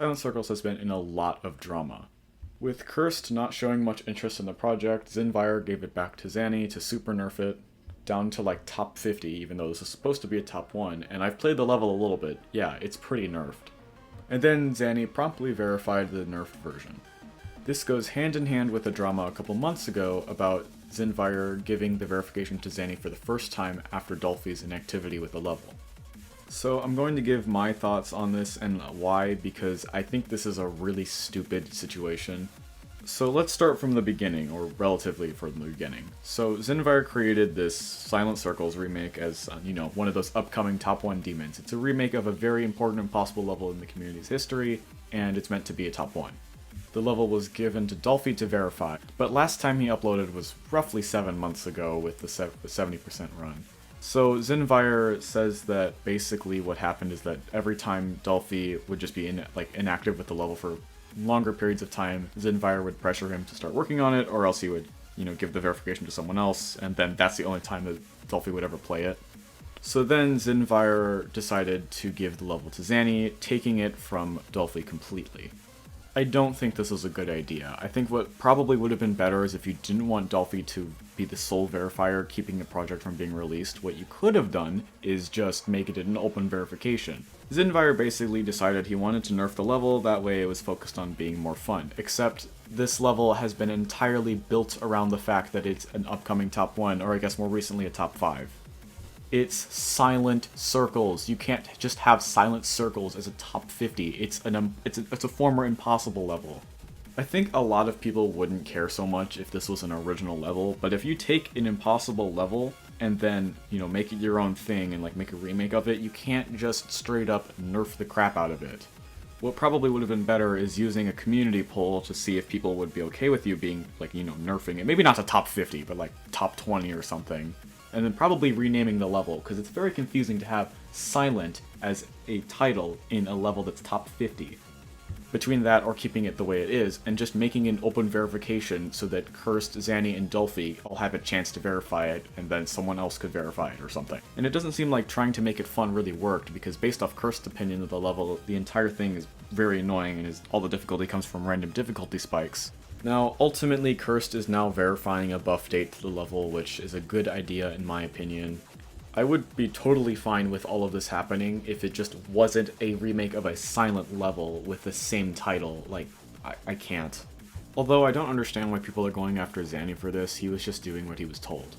Silent Circles has been in a lot of drama. With Cursed not showing much interest in the project, zynvire gave it back to Zanny to super-nerf it, down to like top 50 even though this is supposed to be a top 1, and I've played the level a little bit, yeah, it's pretty nerfed. And then Zanny promptly verified the nerfed version. This goes hand in hand with the drama a couple months ago about zynvire giving the verification to Zanny for the first time after Dolphy's inactivity with the level. So I'm going to give my thoughts on this and why, because I think this is a really stupid situation. So let's start from the beginning, or relatively from the beginning. So zynvire created this Silent Circles remake as, one of those upcoming top 1 demons. It's a remake of a very important and possible level in the community's history, and it's meant to be a top 1. The level was given to Dolphy to verify, but last time he uploaded was roughly 7 months ago with the 70% run. So zynvire says that basically what happened is that every time Dolphy would just be inactive with the level for longer periods of time, zynvire would pressure him to start working on it, or else he would, give the verification to someone else, and then that's the only time that Dolphy would ever play it. So then zynvire decided to give the level to Zanny, taking it from Dolphy completely. I don't think this is a good idea. I think what probably would have been better is if you didn't want Dolphy to be the sole verifier keeping the project from being released, what you could have done is just make it an open verification. zynvire basically decided he wanted to nerf the level, that way it was focused on being more fun, except this level has been entirely built around the fact that it's an upcoming top 1, or I guess more recently a top 5. It's Silent Circles. You can't just have Silent Circles as a top 50. It's a former impossible level. I think a lot of people wouldn't care so much if this was an original level, but if you take an impossible level and then, make it your own thing and make a remake of it, you can't just straight up nerf the crap out of it. What probably would have been better is using a community poll to see if people would be okay with you being, nerfing it. Maybe not to top 50, but top 20 or something. And then probably renaming the level, because it's very confusing to have Silent as a title in a level that's top 50. Between that or keeping it the way it is, and just making an open verification so that Cursed, Zanny, and Dolphy all have a chance to verify it, and then someone else could verify it or something. And it doesn't seem like trying to make it fun really worked, because based off Cursed's opinion of the level, the entire thing is very annoying, and all the difficulty comes from random difficulty spikes. Now, ultimately, Cursed is now verifying a buff date to the level, which is a good idea in my opinion. I would be totally fine with all of this happening if it just wasn't a remake of a Silent level with the same title. I can't. Although I don't understand why people are going after Zanny for this, he was just doing what he was told.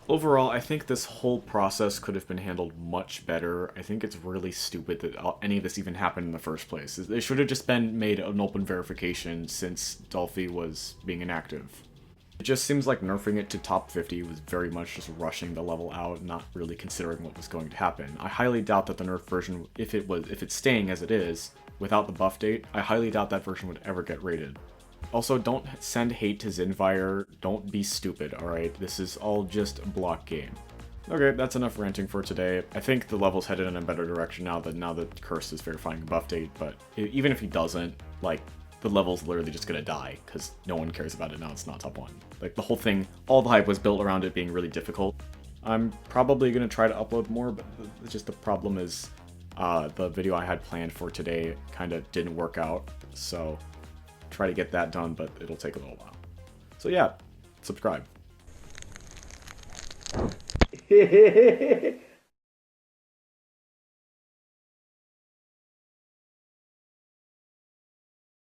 Overall, I think this whole process could have been handled much better. I think it's really stupid that any of this even happened in the first place. It should have just been made an open verification since Dolphy was being inactive. It just seems like nerfing it to top 50 was very much just rushing the level out, not really considering what was going to happen. I highly doubt that the nerf version, if it's staying as it is, without the buff date, I highly doubt that version would ever get rated. Also, don't send hate to zynvire, don't be stupid, alright? This is all just a block game. Okay, that's enough ranting for today. I think the level's headed in a better direction now that Curse is verifying a buff date, but even if he doesn't, the level's literally just gonna die, because no one cares about it now, it's not top 1. The whole thing, all the hype was built around it being really difficult. I'm probably gonna try to upload more, but just the problem is the video I had planned for today kinda didn't work out, so try to get that done, but it'll take a little while. So yeah, subscribe.